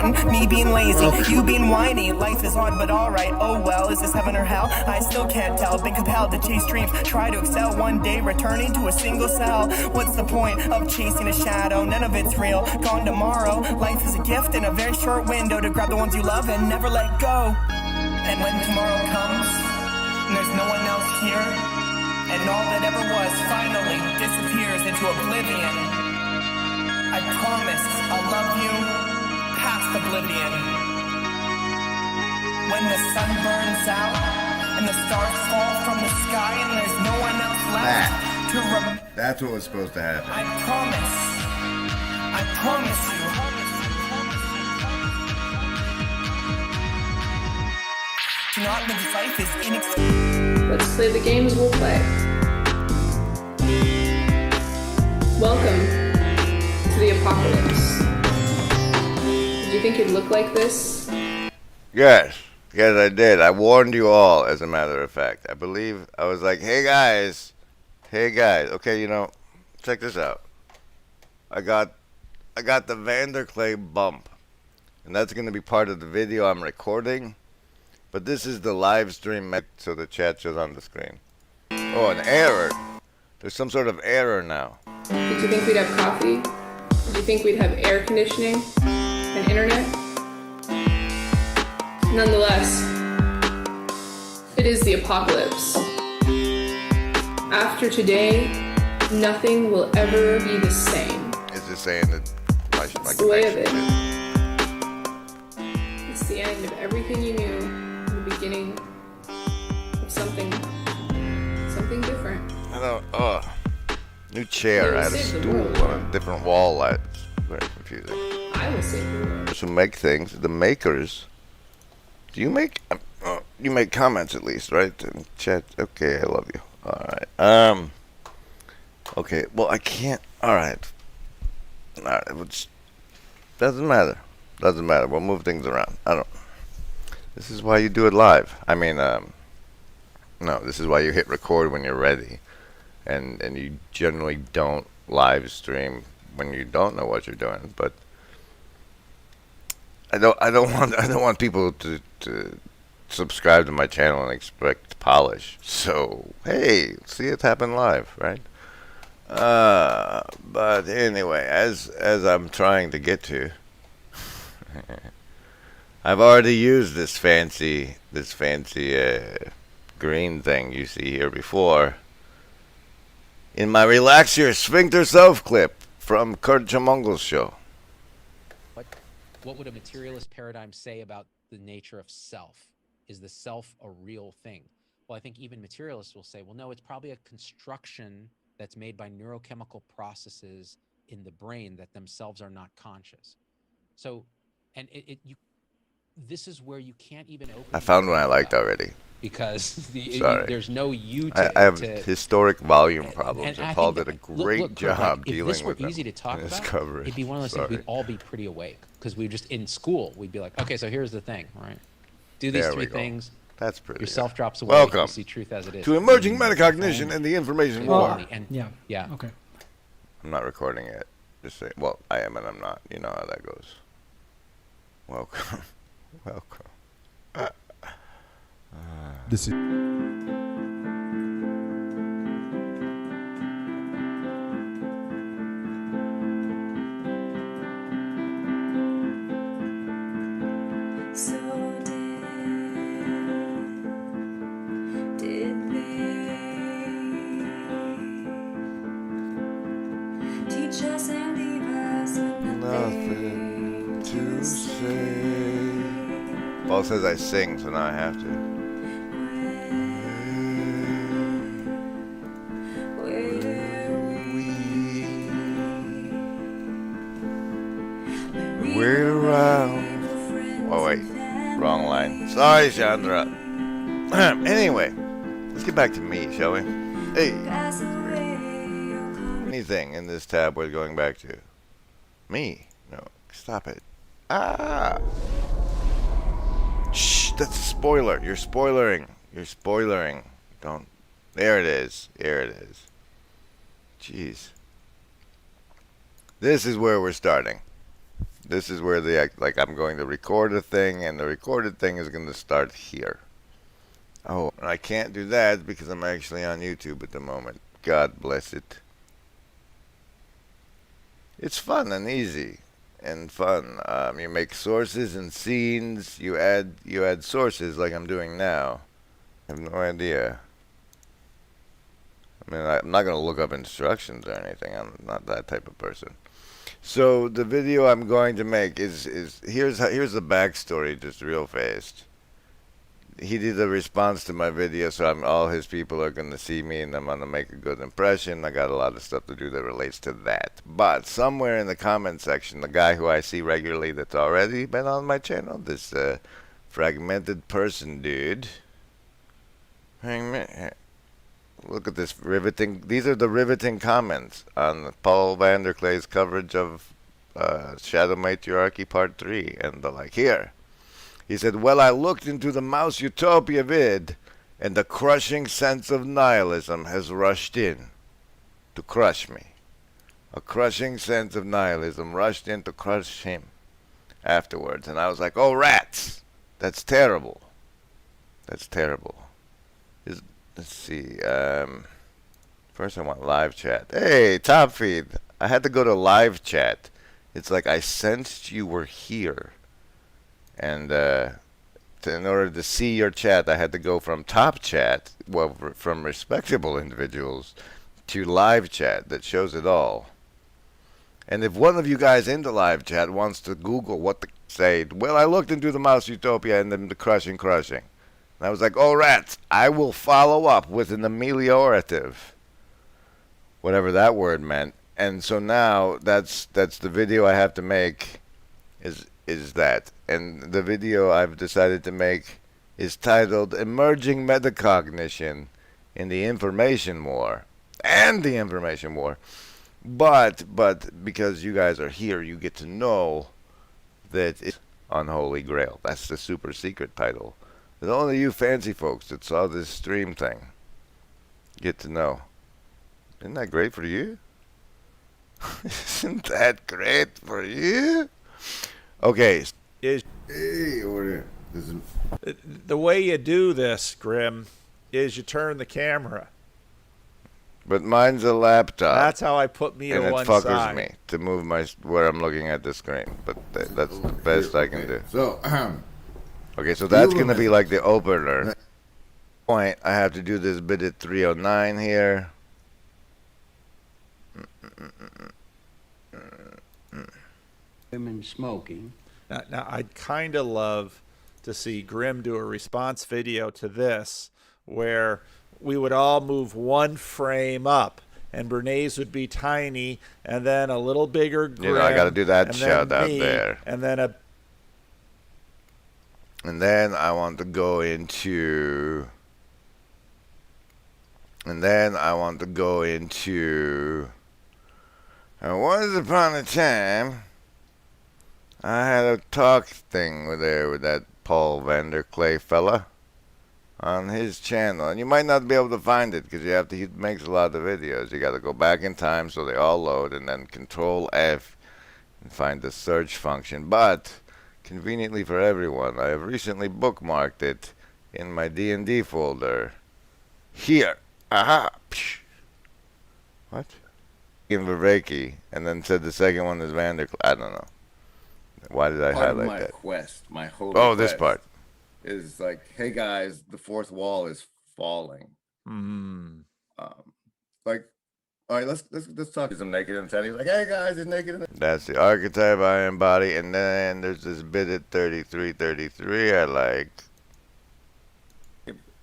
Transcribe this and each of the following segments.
forgotten, me being lazy, you being whiny. Life is hard but alright, oh well, is this heaven or hell? I still can't tell, been compelled to chase dreams, try to excel, one day returning to a single cell. What's the point of chasing a shadow? None of it's real, gone tomorrow. Life is a gift in a very short window to grab the ones you love and never let go. And when tomorrow comes, and there's no one else here, and all that ever was finally disappears into oblivion, I promise I'll love you past oblivion. When the sun burns out and the stars fall from the sky and there's no one else left to that's what was supposed to happen. I promise you. To not live life is inexcusable. Let's play the games we'll play. Welcome to the apocalypse. Did you think it'd look like this? Yes, I did. I warned you all, as a matter of fact. I believe I was like, hey guys, okay, you know, check this out. I got the Vanderclay bump, and that's going to be part of the video I'm recording. But this is the live stream, so the chat shows on the screen. Oh, an error. There's some sort of error now. Did you think we'd have coffee? Did you think we'd have air conditioning and internet? Nonetheless, it is the apocalypse. After today, nothing will ever be the same. It's just saying that my it's the way of it. It's the end of everything you knew. Beginning of something different. I don't. New chair. I had a stool on a different wall. It's very confusing. I will save the world. Who make things? The makers. Do you make? You make comments at least, right? In chat. Okay, I love you. All right. Okay. Well, I can't. All right. Which doesn't matter. Doesn't matter. We'll move things around. I don't. This is why you do it live. I mean, no, this is why you hit record when you're ready, and you generally don't live stream when you don't know what you're doing. But I don't want people to subscribe to my channel and expect polish. So hey, see it happen live, right? But anyway, as I'm trying to get to. I've already used this fancy green thing you see here before in my Relax Your Sphincter Self clip from Kurt Chamungel's show. What would a materialist paradigm say about the nature of self? Is the self a real thing? Well, I think even materialists will say, well, no, it's probably a construction that's made by neurochemical processes in the brain that themselves are not conscious. So, and this is where you can't even open. I found one I liked already. Because there's no you to... I have historic volume problems, and Paul did a great job dealing with them. If this were easy to talk about, it'd be one of those things we'd all be pretty awake. Because we just, in school, we'd be like, okay, so here's the thing, right? Do these three things. That's pretty. Your self drops away. Welcome you see truth as it is. to Emerging Metacognition and the Information War. Yeah. Okay. I'm not recording it. Just say, well, I am and I'm not. You know how that goes. Welcome. Welcome. This is. Nothing to say. Paul says I sing, so now I have to. Wait around. Oh wait, wrong line. Sorry, Chandra. Anyway, let's get back to me, shall we? Hey, anything in this tab we're going back to? Me? No, stop it. Ah! Shh, that's a spoiler. You're spoilering. You're spoilering. Don't. There it is. Here it is. Jeez. This is where we're starting. This is where like I'm going to record a thing, and the recorded thing is going to start here. Oh, I can't do that because I'm actually on YouTube at the moment. God bless it. It's fun and easy and fun. You make sources and scenes. You add sources like I'm doing now. I have no idea. I mean, I'm not going to look up instructions or anything. I'm not that type of person. So the video I'm going to make is here's the backstory, just real fast. He did a response to my video, so all his people are going to see me, and I'm going to make a good impression. I got a lot of stuff to do that relates to that. But somewhere in the comment section, the guy who I see regularly that's already been on my channel, this fragmented person dude. Look at this riveting. These are the riveting comments on Paul Vanderklay's coverage of Shadow Matriarchy Part 3 and the like. Here. He said, well, I looked into the Mouse Utopia vid, and a crushing sense of nihilism has rushed in to crush me. A crushing sense of nihilism rushed in to crush him afterwards. And I was like, oh, rats! That's terrible. That's terrible. Let's see. First I want live chat. Hey, Top Feed. I had to go to live chat. It's like I sensed you were here. And in order to see your chat, I had to go from top chat, well, from respectable individuals, to live chat that shows it all. And if one of you guys in the live chat wants to Google what to say, well, I looked into the Mouse Utopia and then the crushing. And I was like, oh, rats, I will follow up with an ameliorative, whatever that word meant. And so now that's the video I have to make is that. And the video I've decided to make is titled Emerging Metacognition in the Information War. And the Information War. But because you guys are here, you get to know that it's Unholy Grail. That's the super secret title. There's only you fancy folks that saw this stream thing get to know. Isn't that great for you? Isn't that great for you? Okay. Hey, over here. The way you do this, Grim, is you turn the camera. But mine's a laptop. That's how I put me and to one it fuckers side. me to move where I'm looking at the screen. But that's the best I can do. So, okay, so that's going to be like the opener. Point, I have to do this bit at 3:09 here. Women smoking. Now, I'd kind of love to see Grim do a response video to this where we would all move one frame up and Bernays would be tiny and then a little bigger Grim. You know, I got to do that and shout then out me, there. And then And then I want to go into... And once upon a time, I had a talk thing with that Paul Vanderklay fella on his channel. And you might not be able to find it because he makes a lot of videos. You got to go back in time so they all load and then Control F and find the search function. But conveniently for everyone, I have recently bookmarked it in my D&D folder. Here. Aha. Psh. What? In Viveki, and then said the second one is Vanderklay. I don't know. Why did I highlight my that? quest, my whole This part. is like, hey guys, the fourth wall is falling. Like, all right, let's talk. He's naked and he's like, hey guys, he's naked. That's the archetype I embody, and then there's this bit at 33. I like.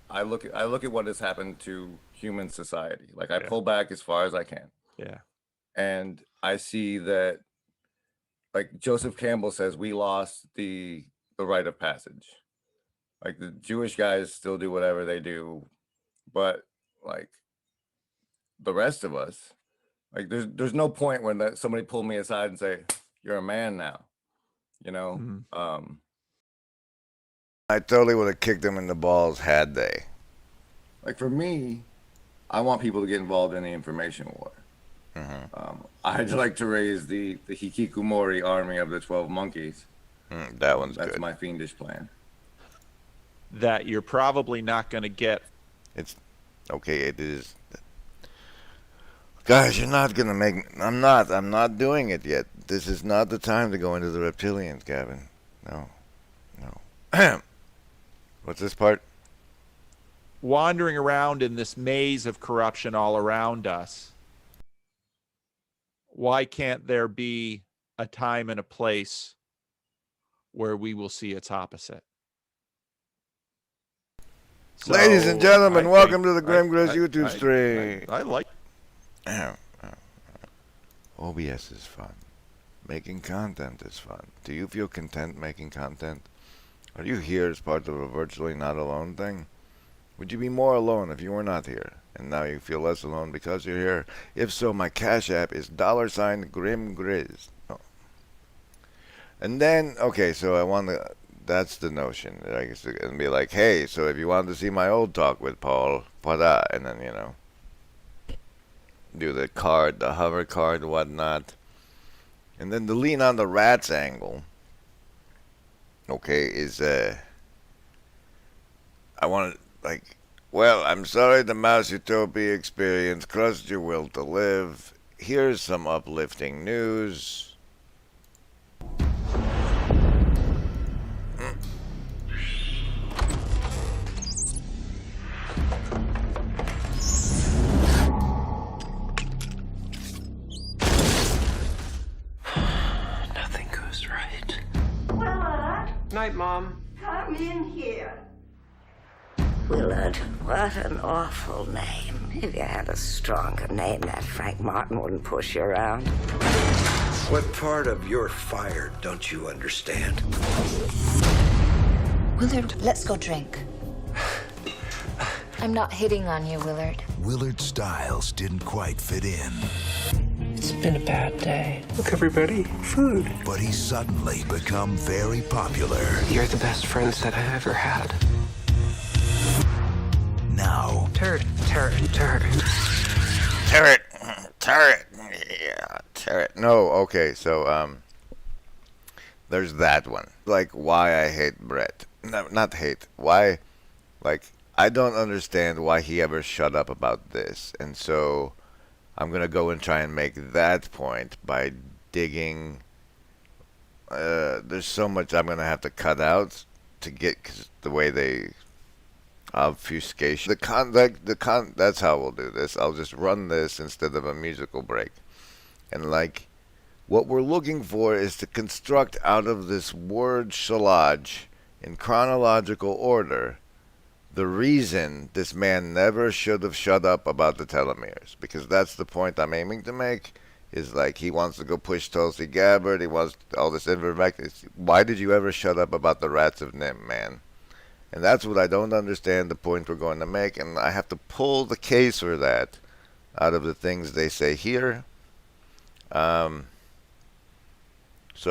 I look at what has happened to human society. Like, I pull back as far as I can. Yeah. And I see that, like Joseph Campbell says, we lost the rite of passage. Like, the Jewish guys still do whatever they do, but like the rest of us, like there's no point when somebody pulled me aside and say, you're a man now, you know. I totally would have kicked them in the balls had they. Like, for me, I want people to get involved in the information war. I'd like to raise the Hikikomori army of the 12 monkeys. That one's That's good. my fiendish plan. That you're probably not going to get. It's okay. It is. Guys, you're not gonna make. I'm not doing it yet. This is not the time to go into the reptilians, Gavin. No. What's this part? Wandering around in this maze of corruption all around us. Why can't there be a time and a place where we will see its opposite? Ladies and gentlemen, welcome to the Grim Grizz YouTube I stream. like. OBS is fun. Making content is fun. Do you feel content making content? Are you here as part of a virtually not alone thing? Would you be more alone if you were not here? And now you feel less alone because you're here? If so, my Cash App is $GrimGrizz. Oh. And then, okay, so I want to, that's the notion. I guess and be like, hey, so if you want to see my old talk with Paul, and then, do the card, the hover card, whatnot. And then the lean on the rats angle, okay, is, I want to, like, well, I'm sorry the Mouse Utopia experience crushed your will to live. Here's some uplifting news. Nothing goes right. Willard, Night, Mom. come in here. Willard, what an awful name. If you had a stronger name, that Frank Martin wouldn't push you around. What part of you're fired don't you understand? Willard, let's go drink. I'm not hitting on you, Willard. Willard's styles didn't quite fit in. It's been a bad day. Look, everybody, food. But he's suddenly become very popular. You're the best friends that I ever had. Now, Turret. Yeah, turret. No, okay, so, there's that one. Like, why I hate Brett. No, not hate. Why, like, I don't understand why he ever shut up about this. And so, I'm gonna go and try and make that point by digging. There's so much I'm gonna have to cut out to get, cause the way they obfuscation. That's how we'll do this. I'll just run this instead of a musical break. And like, what we're looking for is to construct out of this word shallage in chronological order the reason this man never should have shut up about the telomeres. Because that's the point I'm aiming to make. Is like, he wants to go push Tulsi Gabbard. He wants all this ivermectin. Why did you ever shut up about the rats of Nim, man? And that's what I don't understand, the point we're going to make. And I have to pull the case for that out of the things they say here. So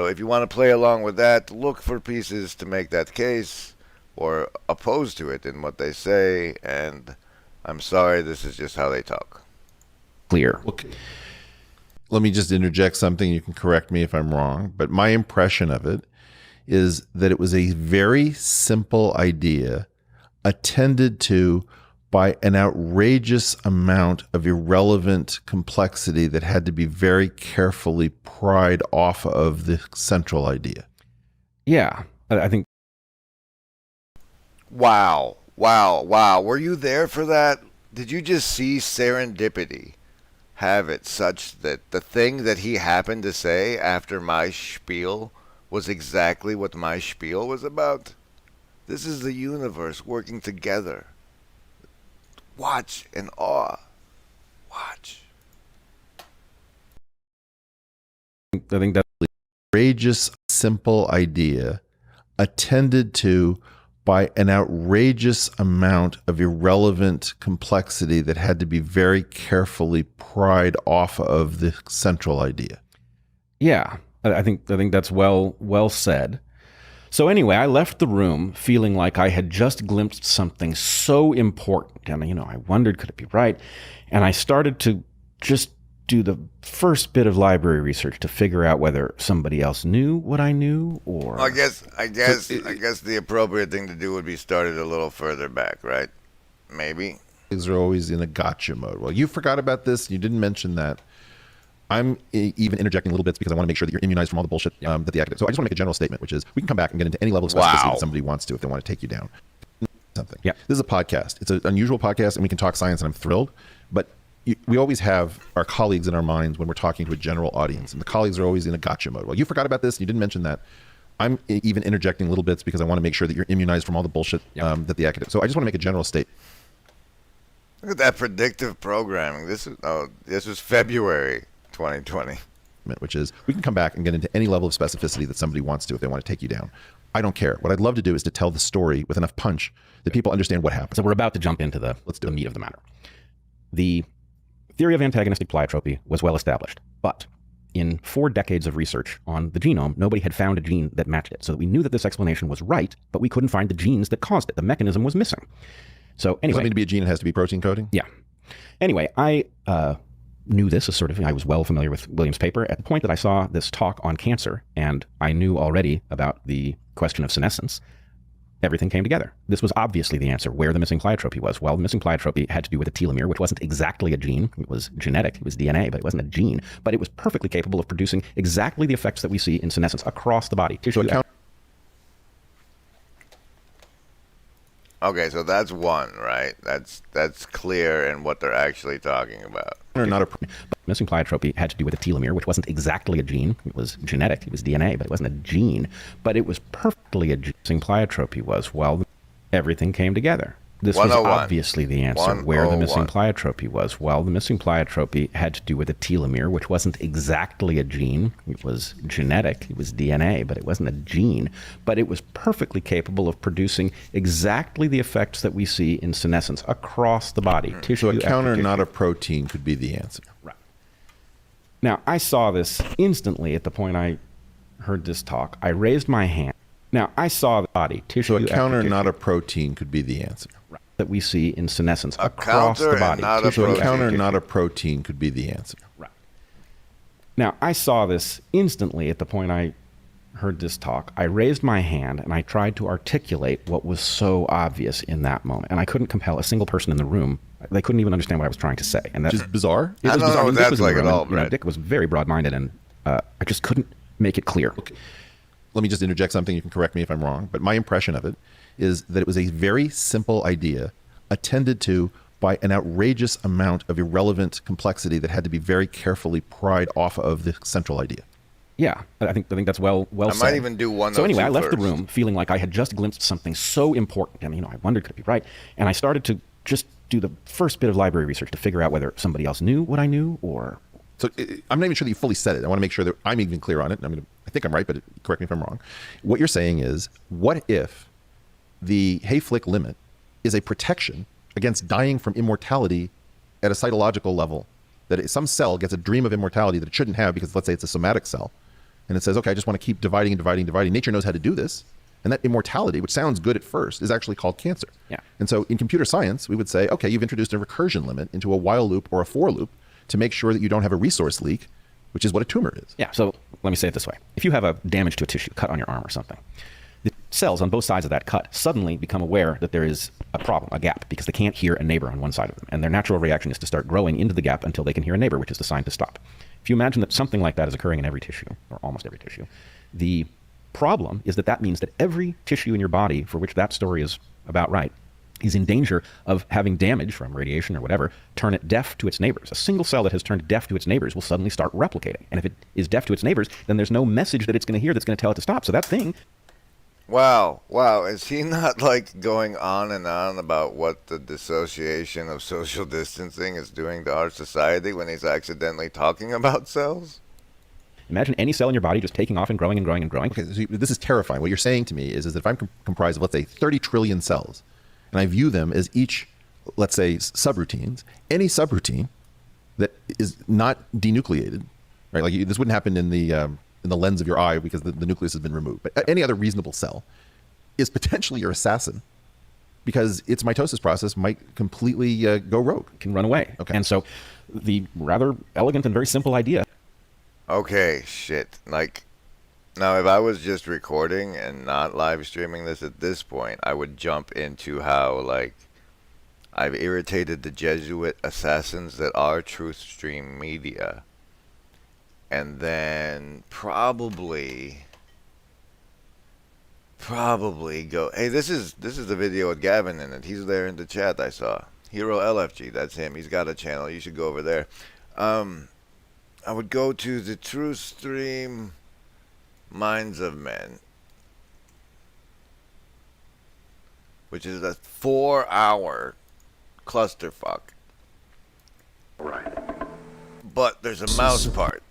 if you want to play along with that, look for pieces to make that case or oppose to it in what they say. And I'm sorry, this is just how they talk. Clear. Okay. Let me just interject something. You can correct me if I'm wrong, but my impression of it is that it was a very simple idea attended to by an outrageous amount of irrelevant complexity that had to be very carefully pried off of the central idea. Yeah, I think. Wow. Were you there for that? Did you just see serendipity have it such that the thing that he happened to say after my spiel was exactly what my spiel was about? This is the universe working together. Watch in awe. Watch. I think that's an outrageous, simple idea attended to by an outrageous amount of irrelevant complexity that had to be very carefully pried off of the central idea. Yeah, I think that's well said. So anyway, I left the room feeling like I had just glimpsed something so important. And, I wondered, could it be right? And I started to just do the first bit of library research to figure out whether somebody else knew what I knew, or I guess the appropriate thing to do would be started a little further back, right? Maybe. Things are always in a gotcha mode. Well, you forgot about this. You didn't mention that. I'm even interjecting little bits because I want to make sure that you're immunized from all the bullshit that the academic. So I just want to make a general statement, which is we can come back and get into any level of specificity that somebody wants to if they want to take you down. Something. Yeah. This is a podcast. It's an unusual podcast, and we can talk science, and I'm thrilled. But we always have our colleagues in our minds when we're talking to a general audience, and the colleagues are always in a gotcha mode. Well, you forgot about this. You didn't mention that. I'm even interjecting little bits because I want to make sure that you're immunized from all the bullshit that the academic. So I just want to make a general statement. Look at that predictive programming. This was February 2020. Which is we can come back and get into any level of specificity that somebody wants to if they want to take you down. I don't care. What I'd love to do is to tell the story with enough punch that people understand what happened. So we're about to jump into the meat of the matter. The theory of antagonistic pleiotropy was well established, but in 4 decades of research on the genome, nobody had found a gene that matched it. So we knew that this explanation was right, but we couldn't find the genes that caused it. The mechanism was missing. So anyway, does that mean to be a gene, it has to be protein coding? Yeah. Anyway, I knew this as I was well familiar with Williams' paper at the point that I saw this talk on cancer, and I knew already about the question of senescence. Everything came together. This was obviously the answer, where the missing pleiotropy was. Well, the missing pleiotropy had to do with a telomere, which wasn't exactly a gene. It was genetic. It was DNA, but it wasn't a gene. But it was perfectly capable of producing exactly the effects that we see in senescence across the body. Okay, so that's one, right? That's clear in what they're actually talking about. Missing pleiotropy had to do with a telomere, which wasn't exactly a gene. It was genetic. It was DNA, but it wasn't a gene. But it was perfectly a gene. Missing pleiotropy was, well, everything came together. This was obviously the answer, where the missing pleiotropy was. Well, the missing pleiotropy had to do with a telomere, which wasn't exactly a gene. It was genetic. It was DNA, but it wasn't a gene. But it was perfectly capable of producing exactly the effects that we see in senescence across the body. So a counter, not a protein, could be the answer. Right. Now, I saw this instantly at the point I heard this talk. I raised my hand. Now, I saw the body, tissue. So a counter, not a protein, could be the answer. That we see in senescence across the body. So a counter, not a protein, could be the answer. Right. Now, I saw this instantly at the point I heard this talk. I raised my hand and I tried to articulate what was so obvious in that moment. And I couldn't compel a single person in the room. They couldn't even understand what I was trying to say. And that's bizarre. It was bizarre. I don't know what that's like at all, Brett. Dick was very broad-minded, and I just couldn't make it clear. Okay. Let me just interject something. You can correct me if I'm wrong. But my impression of it is that it was a very simple idea attended to by an outrageous amount of irrelevant complexity that had to be very carefully pried off of the central idea. Yeah, I think that's well said. I might even do one. So anyway, I left the room feeling like I had just glimpsed something so important, and I wondered, could it be right? And I started to just do the first bit of library research to figure out whether somebody else knew what I knew, or. So I'm not even sure that you fully said it. I want to make sure that I'm even clear on it. I think I'm right, but correct me if I'm wrong. What you're saying is, what if the Hayflick limit is a protection against dying from immortality at a cytological level? That some cell gets a dream of immortality that it shouldn't have because, let's say, it's a somatic cell. And it says, okay, I just want to keep dividing and dividing and dividing. Nature knows how to do this. And that immortality, which sounds good at first, is actually called cancer. Yeah. And so in computer science, we would say, okay, you've introduced a recursion limit into a while loop or a for loop to make sure that you don't have a resource leak, which is what a tumor is. Yeah, so let me say it this way. If you have a damage to a tissue, cut on your arm or something, the cells on both sides of that cut suddenly become aware that there is a problem, a gap, because they can't hear a neighbor on one side of them. And their natural reaction is to start growing into the gap until they can hear a neighbor, which is the sign to stop. If you imagine that something like that is occurring in every tissue, or almost every tissue, the problem is that means that every tissue in your body for which that story is about right is in danger of having damage from radiation or whatever turn it deaf to its neighbors. A single cell that has turned deaf to its neighbors will suddenly start replicating. And if it is deaf to its neighbors, then there's no message that it's going to hear that's going to tell it to stop. So that thing... Wow. Is he not going on and on about what the dissociation of social distancing is doing to our society when he's accidentally talking about cells? Imagine any cell in your body just taking off and growing and growing and growing. Okay, so this is terrifying. What you're saying to me is that if I'm comprised of, let's say, 30 trillion cells, and I view them as each, let's say, subroutines, any subroutine that is not denucleated, right? Like this wouldn't happen in the lens of your eye because the nucleus has been removed. But any other reasonable cell is potentially your assassin because its mitosis process might completely go rogue. Can run away. Okay. And so the rather elegant and very simple idea. Okay, shit. Like, now if I was just recording and not live streaming this at this point, I would jump into how, like, I've irritated the Jesuit assassins that are Truthstream Media. And then probably go, hey, this is the video with Gavin in it. He's there in the chat I saw. Hero LFG, that's him. He's got a channel. You should go over there. I would go to the Truthstream Minds of Men, which is a 4-hour clusterfuck. Right. But there's a mouse part.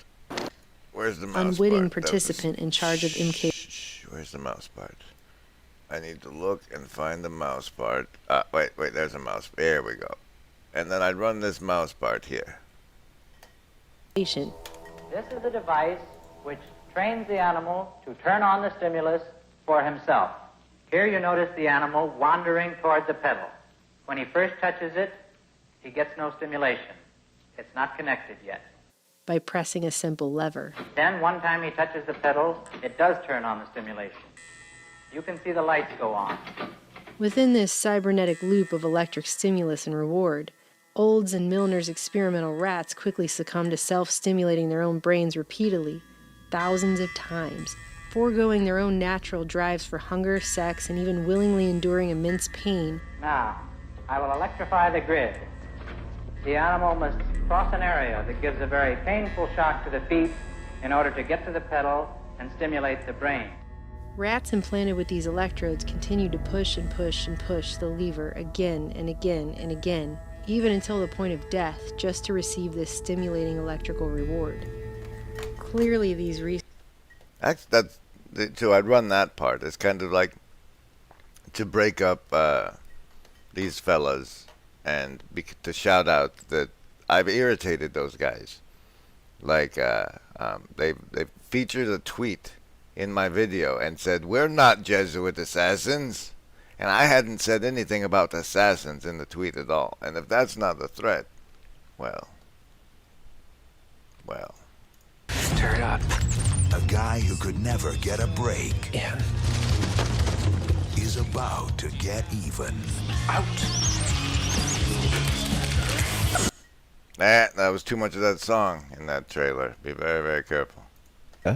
Where's the mouse Unwitting part? participant in charge of MK. Where's the mouse part? I need to look and find the mouse part. Wait, there's a mouse. There we go. And then I'd run this mouse part here. This is the device which trains the animal to turn on the stimulus for himself. Here you notice the animal wandering toward the pedal. When he first touches it, he gets no stimulation. It's not connected yet. By pressing a simple lever. Then, one time he touches the pedal, it does turn on the stimulation. You can see the lights go on. Within this cybernetic loop of electric stimulus and reward, Olds and Milner's experimental rats quickly succumb to self-stimulating their own brains repeatedly, thousands of times, foregoing their own natural drives for hunger, sex, and even willingly enduring immense pain. Now, I will electrify the grid. The animal must cross an area that gives a very painful shock to the feet in order to get to the pedal and stimulate the brain. Rats implanted with these electrodes continue to push and push and push the lever again and again and again, even until the point of death, just to receive this stimulating electrical reward. Clearly these So I'd run that part. It's kind of like to break up these fellas and to shout out that I've irritated those guys. Like, they featured a tweet in my video and said, "We're not Jesuit assassins." And I hadn't said anything about assassins in the tweet at all. And if that's not a threat, well. Turn up. A guy who could never get a break. In. Is about to get even. Out. That was too much of that song in that trailer. Be very, very careful.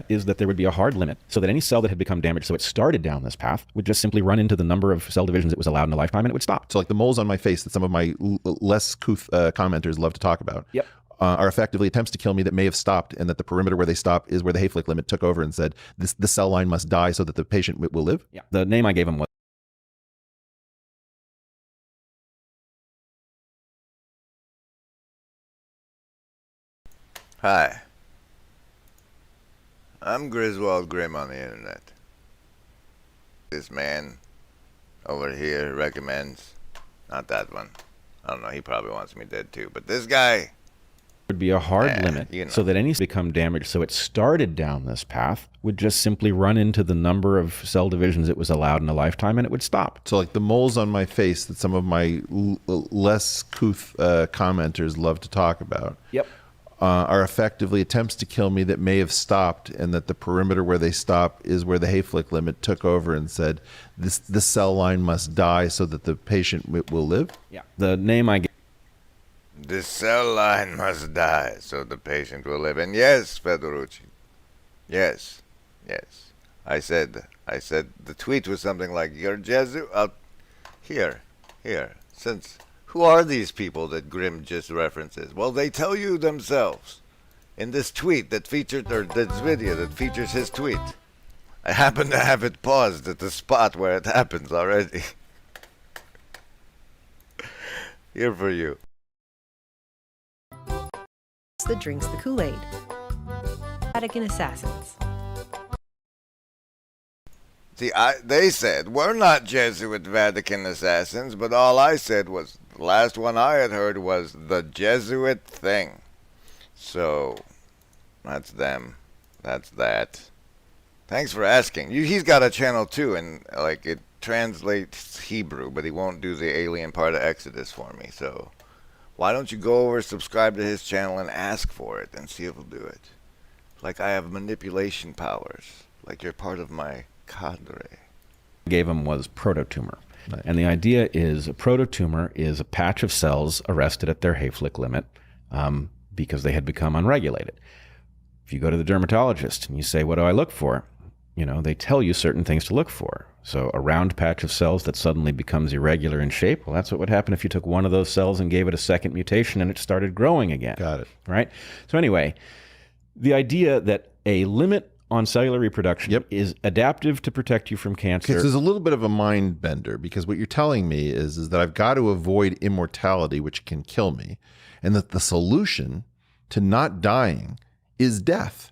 Is that there would be a hard limit so that any cell that had become damaged, so it started down this path, would just simply run into the number of cell divisions it was allowed in a lifetime and it would stop. So like the moles on my face that some of my less couth commenters love to talk about. Yep. Are effectively attempts to kill me that may have stopped, and that the perimeter where they stop is where the Hayflick limit took over and said, this cell line must die so that the patient will live? Yeah. The name I gave him was... Hi. I'm Griswold Grim on the internet. This man over here recommends, not that one. I don't know, he probably wants me dead too, but this guy would be a hard limit so that any become damaged, so it started down this path, would just simply run into the number of cell divisions it was allowed in a lifetime and it would stop. So like the moles on my face that some of my less couth commenters love to talk about. Yep. Are effectively attempts to kill me that may have stopped, and that the perimeter where they stop is where the Hayflick limit took over and said, this cell line must die so that the patient will live? Yeah. The name I gave... This cell line must die so the patient will live. And yes, Fedorucci. Yes. I said the tweet was something like, "You're Jesuit." Here. Since who are these people that Grimm just references? Well, they tell you themselves in this tweet that featured, or this video that features his tweet. I happen to have it paused at the spot where it happens already. Here for you. that drinks the Kool-Aid. Vatican assassins. See, they said, we're not Jesuit Vatican assassins, but all I said was, the last one I had heard was the Jesuit thing. So, that's them. That's that. Thanks for asking. He's got a channel too, and like it translates Hebrew, but he won't do the alien part of Exodus for me. So why don't you go over, subscribe to his channel, and ask for it and see if he'll do it? Like I have manipulation powers. Like you're part of my cadre. Gave him was prototumor. Right. And the idea is a prototumor is a patch of cells arrested at their Hayflick limit because they had become unregulated. If you go to the dermatologist and you say, what do I look for? You know, they tell you certain things to look for. So a round patch of cells that suddenly becomes irregular in shape, well, that's what would happen if you took one of those cells and gave it a second mutation and it started growing again. Got it. Right? So anyway, the idea that a limit on cellular reproduction is adaptive to protect you from cancer. Because there's a little bit of a mind bender, because what you're telling me is that I've got to avoid immortality, which can kill me, and that the solution to not dying is death.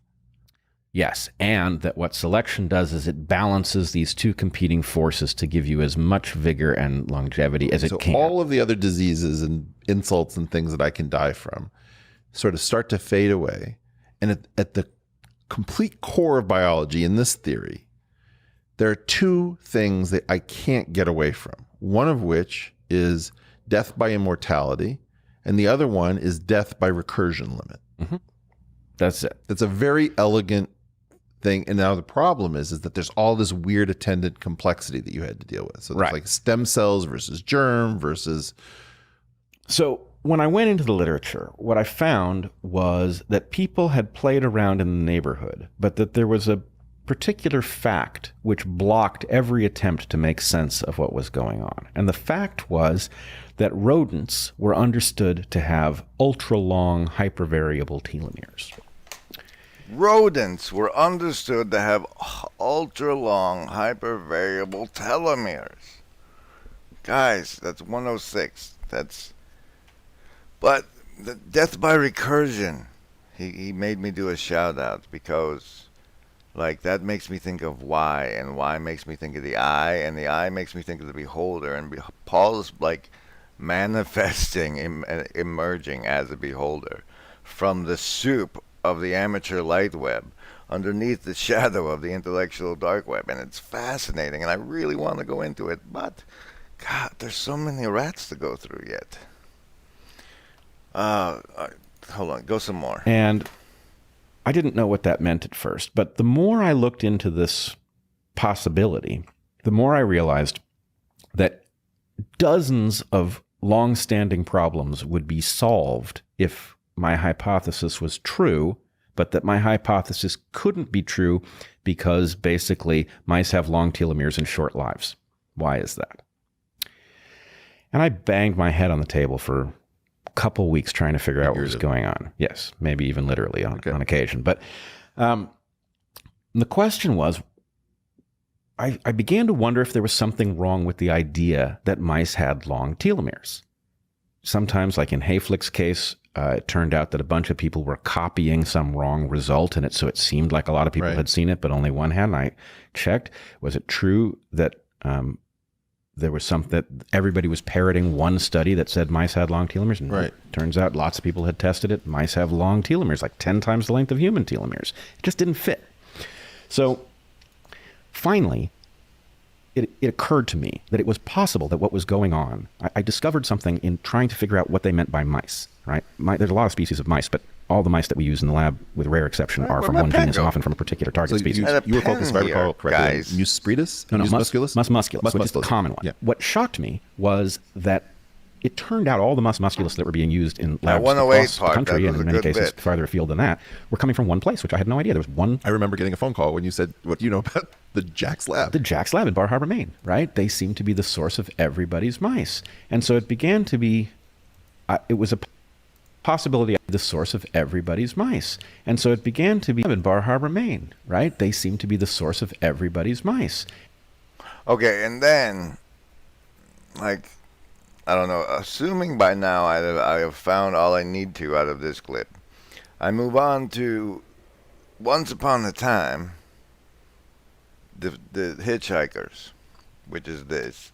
Yes, and that what selection does is it balances these two competing forces to give you as much vigor and longevity as it can. So all of the other diseases and insults and things that I can die from sort of start to fade away. And at the complete core of biology in this theory, there are two things that I can't get away from. One of which is death by immortality, and the other one is death by recursion limit. Mm-hmm. That's it. It's a very elegant thing. And now the problem is that there's all this weird attendant complexity that you had to deal with. So there's like stem cells versus germ versus... So when I went into the literature, what I found was that people had played around in the neighborhood, but that there was a particular fact which blocked every attempt to make sense of what was going on. And the fact was that rodents were understood to have ultra-long hypervariable telomeres. Rodents were understood to have ultra-long hypervariable telomeres. Guys, that's 106. But the death by recursion, he made me do a shout out because like that makes me think of Y, and Y makes me think of the eye, and the eye makes me think of the beholder, and Paul's like manifesting, emerging as a beholder from the soup of the amateur light web underneath the shadow of the intellectual dark web. And it's fascinating, and I really want to go into it, but God, there's so many rats to go through yet. Hold on, go some more. And I didn't know what that meant at first, but the more I looked into this possibility, the more I realized that dozens of long-standing problems would be solved if my hypothesis was true, but that my hypothesis couldn't be true because basically mice have long telomeres and short lives. Why is that? And I banged my head on the table for a couple weeks trying to figure out what was going on. Yes, maybe even literally on occasion. But the question was, I began to wonder if there was something wrong with the idea that mice had long telomeres. Sometimes, like in Hayflick's case, it turned out that a bunch of people were copying some wrong result in it, so it seemed like a lot of people had seen it, but only one had. And I checked, was it true that there was that everybody was parroting one study that said mice had long telomeres? And turns out lots of people had tested it. Mice have long telomeres, like 10 times the length of human telomeres. It just didn't fit. So finally, it occurred to me that it was possible that what was going on, I discovered something in trying to figure out what they meant by mice, right? There's a lot of species of mice, but all the mice that we use in the lab, with rare exception, are from one genus and often from a particular target species. You were focused, if I recall correctly, on Mus spiritus? No, Mus musculus? Mus musculus, which is the common one. Yeah. What shocked me was that it turned out all the mus musculus that were being used in labs across the country, and in many cases farther afield than that, were coming from one place, which I had no idea. There was one. I remember getting a phone call when you said, what do you know about the Jack's Lab? The Jack's Lab in Bar Harbor, Maine, right? They seem to be the source of everybody's mice. And so it began to be, it was a possibility of the source of everybody's mice. And so it began to be in Bar Harbor, Maine, right? They seem to be the source of everybody's mice. Okay, and then, like, I don't know, assuming by now I have found all I need to out of this clip, I move on to Once Upon a Time, the Hitchhikers, which is this.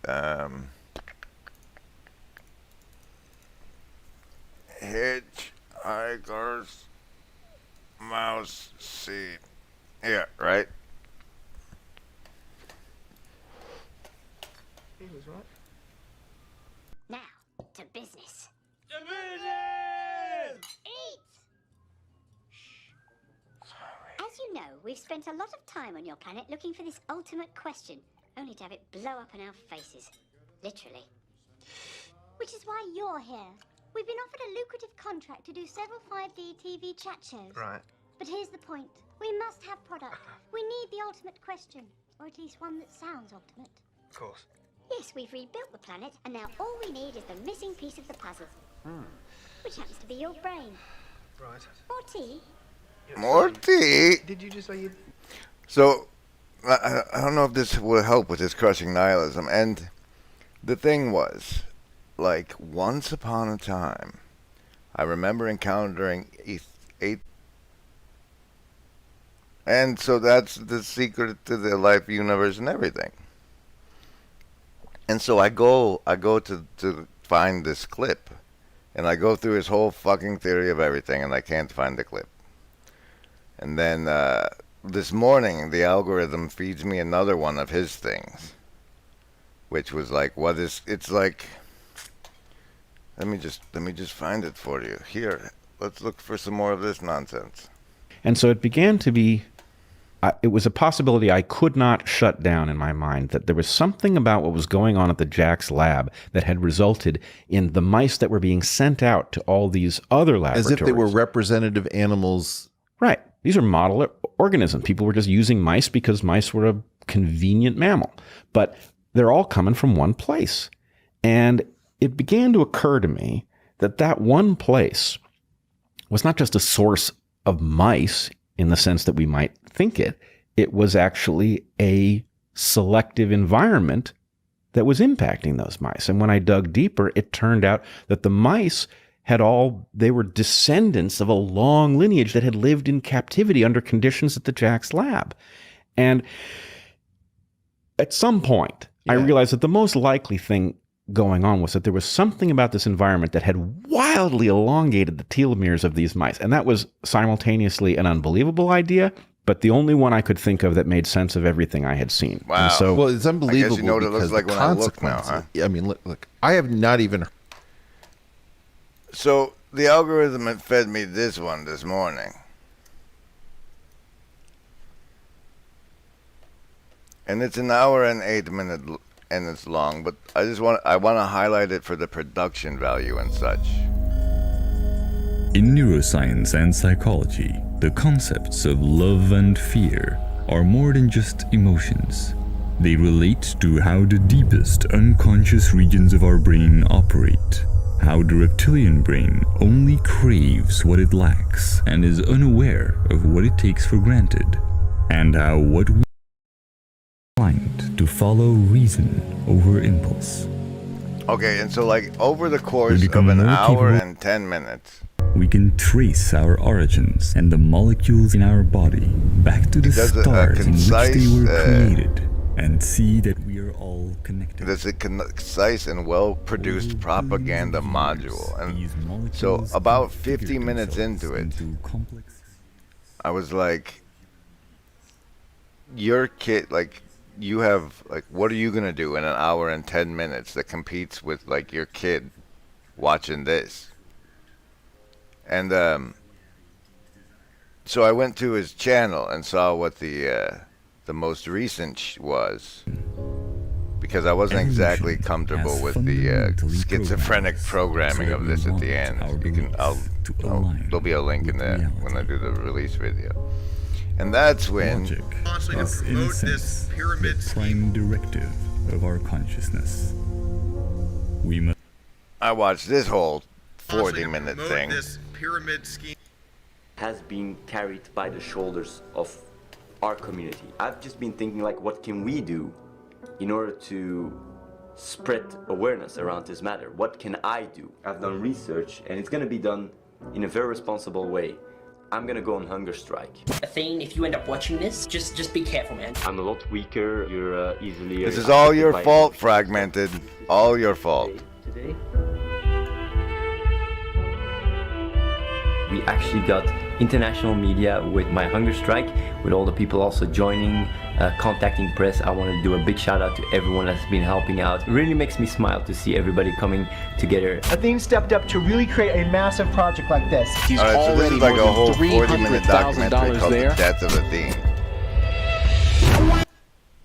Hitchhiker's mouse seat. Here, right? He was right. Now, to business. To business! Eat! As you know, we've spent a lot of time on your planet looking for this ultimate question, only to have it blow up in our faces. Literally. Which is why you're here. We've been offered a lucrative contract to do several 5D TV chat shows. Right. But here's the point. We must have product. We need the ultimate question, or at least one that sounds ultimate. Of course. Yes, we've rebuilt the planet, and now all we need is the missing piece of the puzzle. Which happens to be your brain. Right. More tea? More tea. Did you just say you... So, I don't know if this will help with his crushing nihilism. And the thing was, like, once upon a time, I remember encountering eight. And so that's the secret to the life universe and everything. And so I go to find this clip. And I go through his whole fucking theory of everything, and I can't find the clip. And then this morning, the algorithm feeds me another one of his things, which was like, it's like, let me just find it for you. Here, let's look for some more of this nonsense. And so it began to be, it was a possibility I could not shut down in my mind, that there was something about what was going on at the Jack's lab that had resulted in the mice that were being sent out to all these other laboratories. As if they were representative animals. Right. These are model organisms. People were just using mice because mice were a convenient mammal. But they're all coming from one place. And it began to occur to me that that one place was not just a source of mice in the sense that we might think it. It was actually a selective environment that was impacting those mice. And when I dug deeper, it turned out that the mice they were descendants of a long lineage that had lived in captivity under conditions at the Jack's lab. And at some point, I realized that the most likely thing going on was that there was something about this environment that had wildly elongated the telomeres of these mice. And that was simultaneously an unbelievable idea, but the only one I could think of that made sense of everything I had seen. Wow. And so, well, it's unbelievable. I guess you know what it looks like when I look now, huh? I mean, look, I have not even... So the algorithm had fed me this one this morning. And it's an hour and 8 minutes and it's long, but I want to highlight it for the production value and such. In neuroscience and psychology, the concepts of love and fear are more than just emotions. They relate to how the deepest unconscious regions of our brain operate. How the reptilian brain only craves what it lacks and is unaware of what it takes for granted, and how what we are inclined to follow reason over impulse. Okay, and so like over the course of an hour and 10 minutes, we can trace our origins and the molecules in our body back to the stars in which they were created, and see that we are all connected. There's a concise and well-produced propaganda module. And so about 50 minutes into it, I was like, your kid, like, you have, like, what are you going to do in an hour and 10 minutes that competes with, like, your kid watching this? And so I went to his channel and saw what the most recent was, because I wasn't exactly comfortable with the schizophrenic programming of this at the end. You can, there'll be a link in there when I do the release video, and that's when is in a sense the prime directive of our consciousness. We must. I watched this whole 40-minute thing. This pyramid scheme has been carried by the shoulders of our community. I've just been thinking, like, what can we do in order to spread awareness around this matter? What can I do? I've done research, and it's gonna be done in a very responsible way. I'm gonna go on hunger strike. Athene, if you end up watching this, just be careful, man. I'm a lot weaker. You're easily. This is all your fault, Fragmented. All your fault. Today. We actually got international media with my hunger strike, with all the people also joining contacting press. I want to do a big shout out to everyone that's been helping out. It really makes me smile to see everybody coming together. Athene stepped up to really create a massive project like this. He's so this is like a whole 40-minute documentary called The Death of Athene.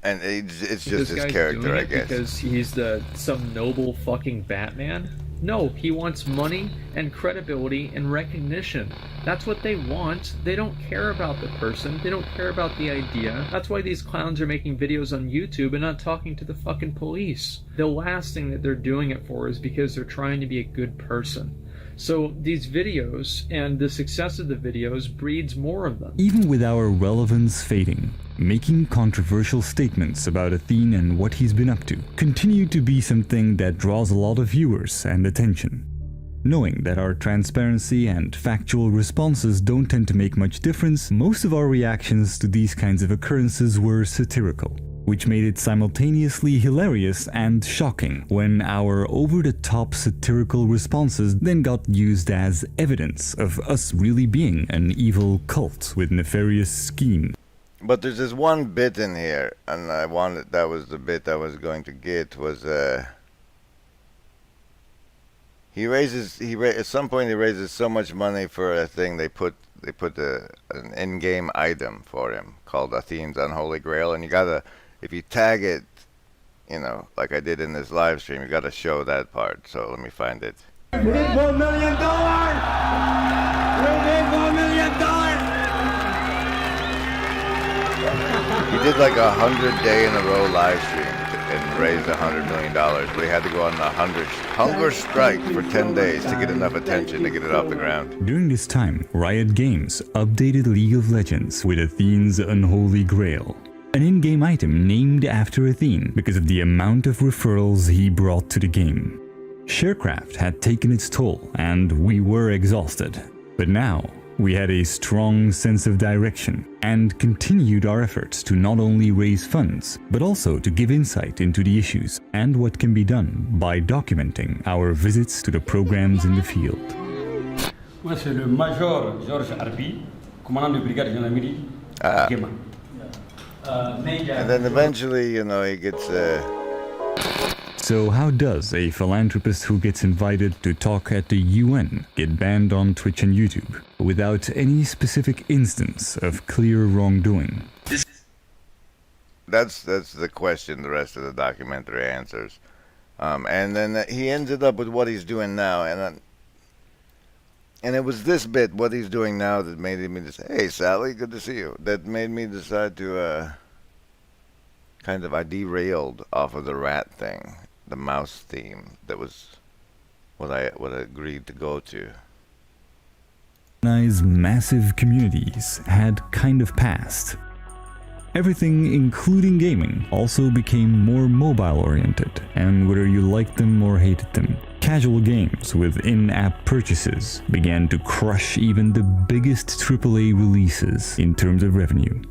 And it's just his character, I guess. Because he's some noble fucking Batman? No, he wants money and credibility and recognition. That's what they want. They don't care about the person. They don't care about the idea. That's why these clowns are making videos on YouTube and not talking to the fucking police. The last thing that they're doing it for is because they're trying to be a good person. So these videos and the success of the videos breeds more of them. Even with our relevance fading, making controversial statements about Athene and what he's been up to continue to be something that draws a lot of viewers and attention. Knowing that our transparency and factual responses don't tend to make much difference, most of our reactions to these kinds of occurrences were satirical, which made it simultaneously hilarious and shocking when our over-the-top satirical responses then got used as evidence of us really being an evil cult with nefarious schemes. But there's this one bit in here, and that was the bit I was going to get, was at some point he raises so much money for a thing, they put an in-game item for him called Athene's Unholy Grail, and you gotta, if you tag it, you know, like I did in this live stream, you gotta show that part. So let me find it. We did $1 million! We did $1 million! He did like 100-day in a row live stream and raised $100 million, but he had to go on a hunger strike for 10 days to get enough attention to get it off the ground. During this time, Riot Games updated League of Legends with Athene's Unholy Grail, an in-game item named after Athene because of the amount of referrals he brought to the game. Sharecraft had taken its toll and we were exhausted, but now we had a strong sense of direction and continued our efforts to not only raise funds, but also to give insight into the issues and what can be done by documenting our visits to the programs in the field. Moi, c'est le Major Georges Arbi, commandant de brigade gendarmerie, Gema. And then eventually, you know, he gets So how does a philanthropist who gets invited to talk at the UN get banned on Twitch and YouTube without any specific instance of clear wrongdoing? That's the question the rest of the documentary answers. And then he ended up with what he's doing now, and it was this bit, what he's doing now, that made me just, hey Sally, good to see you. That made me decide to I derailed off of the rat thing, the mouse theme. That was what I agreed to go to. Massive communities had kind of passed. Everything, including gaming, also became more mobile-oriented, and whether you liked them or hated them, casual games with in-app purchases began to crush even the biggest AAA releases in terms of revenue.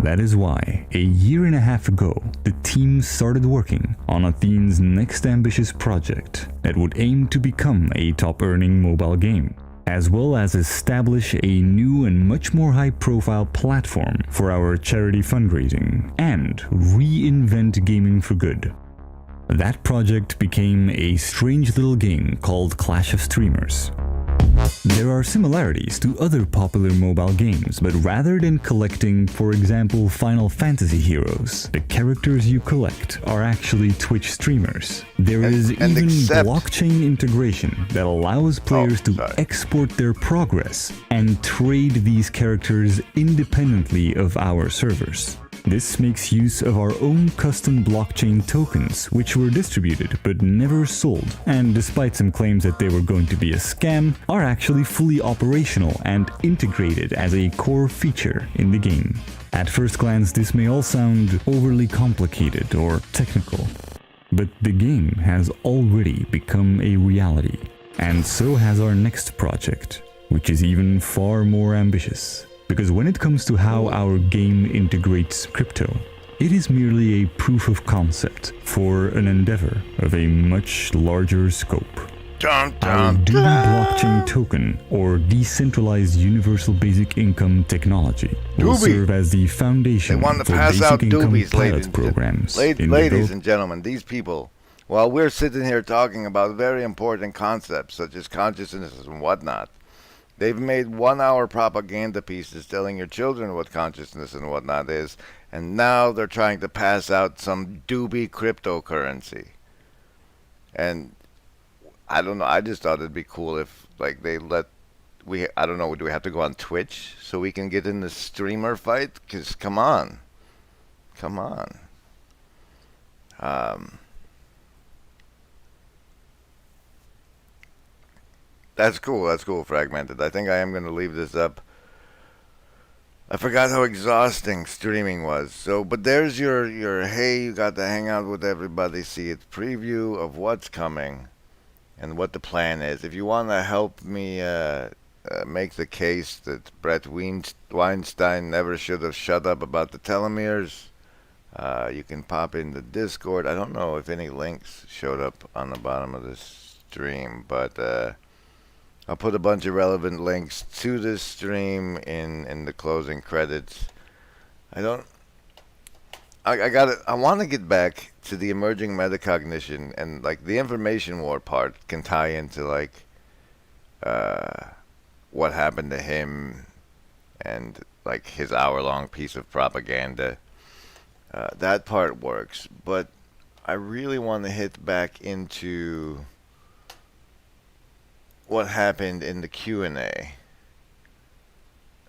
That is why, a year and a half ago, the team started working on Athene's next ambitious project that would aim to become a top-earning mobile game, as well as establish a new and much more high-profile platform for our charity fundraising, and reinvent gaming for good. That project became a strange little game called Clash of Streamers. There are similarities to other popular mobile games, but rather than collecting, for example, Final Fantasy heroes, the characters you collect are actually Twitch streamers. There is even blockchain integration that allows players to export their progress and trade these characters independently of our servers. This makes use of our own custom blockchain tokens, which were distributed but never sold, and despite some claims that they were going to be a scam, are actually fully operational and integrated as a core feature in the game. At first glance, this may all sound overly complicated or technical, but the game has already become a reality, and so has our next project, which is even far more ambitious. Because when it comes to how our game integrates crypto, it is merely a proof of concept for an endeavor of a much larger scope. Our DB blockchain token, or decentralized universal basic income technology, will serve as the foundation They want to for pass out basic income doobies, pilot programs. ladies and gentlemen, these people, while we're sitting here talking about very important concepts such as consciousness and whatnot, they've made 1-hour propaganda pieces telling your children what consciousness and whatnot is, and now they're trying to pass out some doobie cryptocurrency. And I don't know, I just thought it'd be cool if, like, they let, I don't know, do we have to go on Twitch so we can get in the streamer fight? Because, come on. That's cool, Fragmented. I think I am going to leave this up. I forgot how exhausting streaming was. So, but there's your hey, you got to hang out with everybody, see its preview of what's coming and what the plan is. If you want to help me make the case that Brett Weinstein never should have shut up about the telomeres, you can pop in the Discord. I don't know if any links showed up on the bottom of this stream, but I'll put a bunch of relevant links to this stream in the closing credits. I want to get back to the emerging metacognition, and like the information war part can tie into like what happened to him and like his hour-long piece of propaganda. That part works, but I really want to hit back into what happened in the Q&A.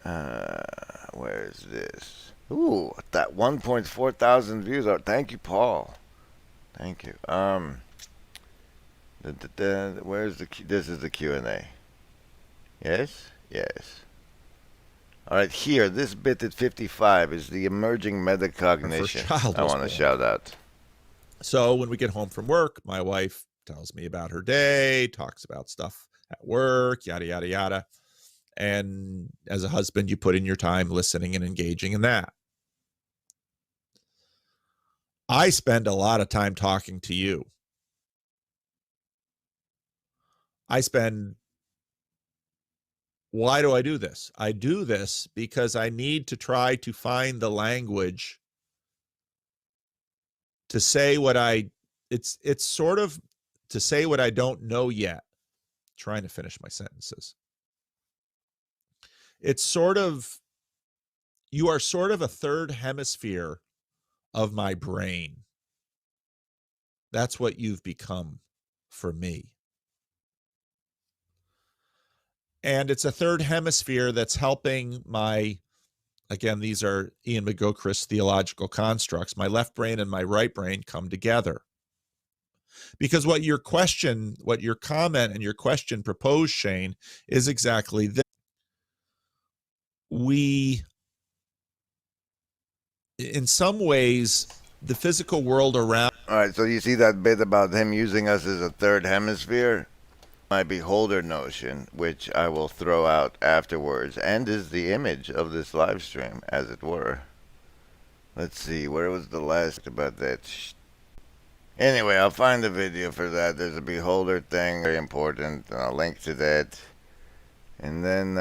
Where is this? Ooh, that 1.4 thousand views. Thank you, Paul. Thank you. Where's this is the Q&A. Yes? Yes. All right, here, this bit at 55 is the emerging metacognition. I want to shout out. So when we get home from work, my wife tells me about her day, talks about stuff at work, yada, yada, yada. And as a husband, you put in your time listening and engaging in that. I spend a lot of time talking to you. Why do I do this? I do this because I need to try to find the language to say what it's sort of to say what I don't know yet. Trying to finish my sentences. It's sort of, you are sort of a third hemisphere of my brain. That's what you've become for me. And it's a third hemisphere that's helping my, again, these are Ian McGilchrist's theological constructs, my left brain and my right brain come together. Because what your comment and your question proposed, Shane, is exactly this. We, in some ways, the physical world around. All right, so you see that bit about him using us as a third hemisphere? My beholder notion, which I will throw out afterwards, and is the image of this live stream, as it were. Let's see, where was the last about that? Anyway, I'll find a video for that. There's a beholder thing, very important, and I'll link to that. And then,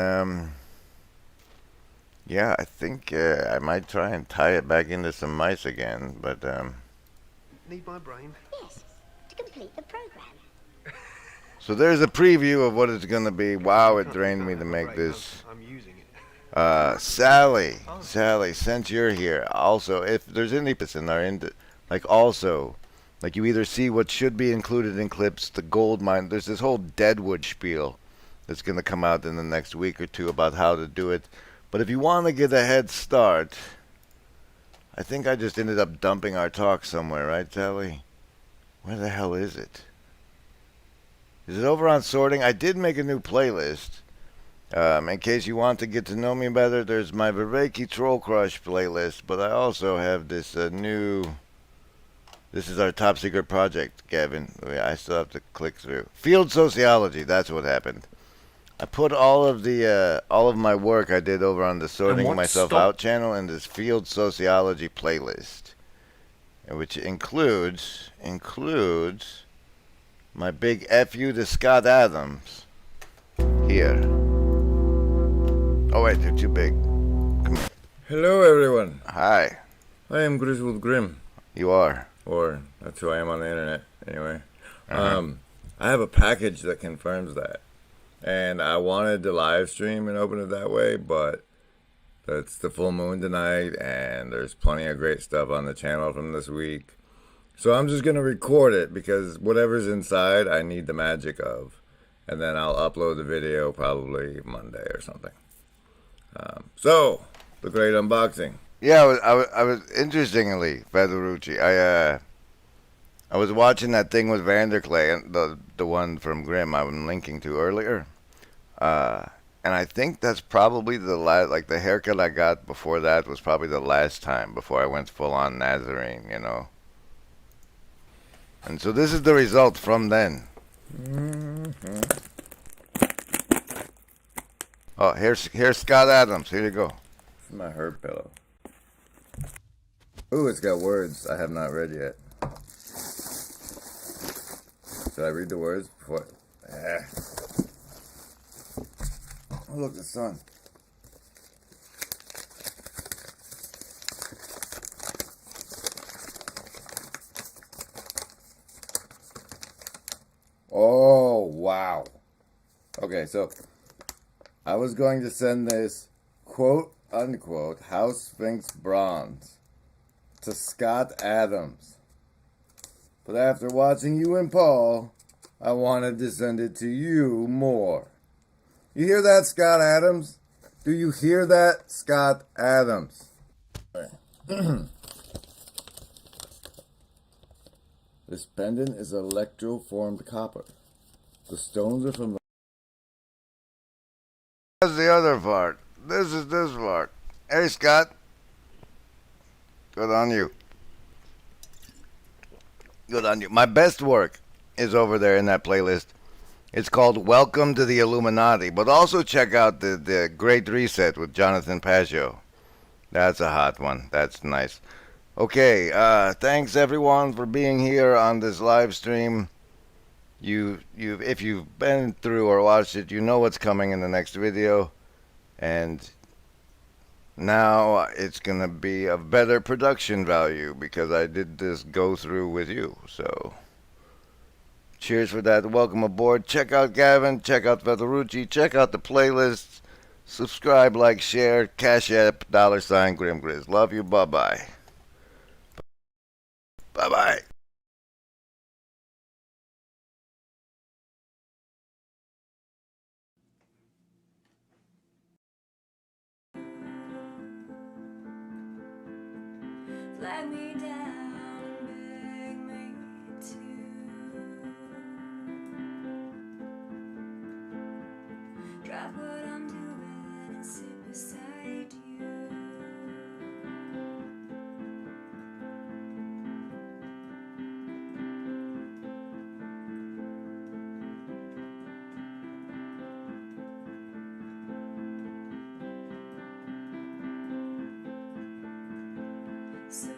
yeah, I think I might try and tie it back into some mice again, but Need my brain? Yes, to complete the program. So there's a preview of what it's going to be. Wow, it drained me to make this. I'm using it. Sally, since you're here, also, if there's any in our also, like you either see what should be included in clips, the gold mine, there's this whole Deadwood spiel that's going to come out in the next week or two about how to do it. But if you want to get a head start, I think I just ended up dumping our talk somewhere, right, Sally? Where the hell is it? Is it over on sorting? I did make a new playlist. In case you want to get to know me better, there's my Viveki Troll Crush playlist, but I also have this new... This is our top secret project, Gavin. I still have to click through. Field Sociology, that's what happened. I put all of my work I did over on the Sorting Myself Out channel in this Field Sociology playlist, which includes My big FU to Scott Adams. Here. Oh wait, they're too big. Come here. Hello, everyone. Hi. I am Griswold Grimm. You are. Or that's who I am on the internet, anyway. Uh-huh. I have a package that confirms that. And I wanted to live stream and open it that way, but it's the full moon tonight, and there's plenty of great stuff on the channel from this week. So I'm just going to record it, because whatever's inside, I need the magic of. And then I'll upload the video probably Monday or something. So, the great unboxing. Yeah, I was interestingly, Federucci, I was watching that thing with Vanderklay, and the one from Grimm I'm linking to earlier. And I think that's probably the last, like the haircut I got before that was probably the last time before I went full on Nazarene, you know. And so this is the result from then. Mm-hmm. Oh, here's Scott Adams. Here you go. This is my herb pillow. Ooh, it's got words I have not read yet. Should I read the words before? Oh, look, the sun. Oh, wow. Okay, so I was going to send this quote unquote House Sphinx bronze to Scott Adams. But after watching you and Paul, I wanted to send it to you more. You hear that, Scott Adams? Do you hear that, Scott Adams? This pendant is electroformed copper. The stones are from the... That's the other part. This is this part. Hey, Scott. Good on you. Good on you. My best work is over there in that playlist. It's called Welcome to the Illuminati. But also check out the Great Reset with Jonathan Pageau. That's a hot one. That's nice. Okay, thanks everyone for being here on this live stream. If you've been through or watched it, you know what's coming in the next video. And now it's going to be of better production value because I did this go through with you. So, cheers for that. Welcome aboard. Check out Gavin. Check out Federucci. Check out the playlists. Subscribe, like, share. Cash App, $ Grim Grizz. Love you. Bye-bye. Bye-bye. Flag me down and beg me to drop what I'm doing and sit beside you. So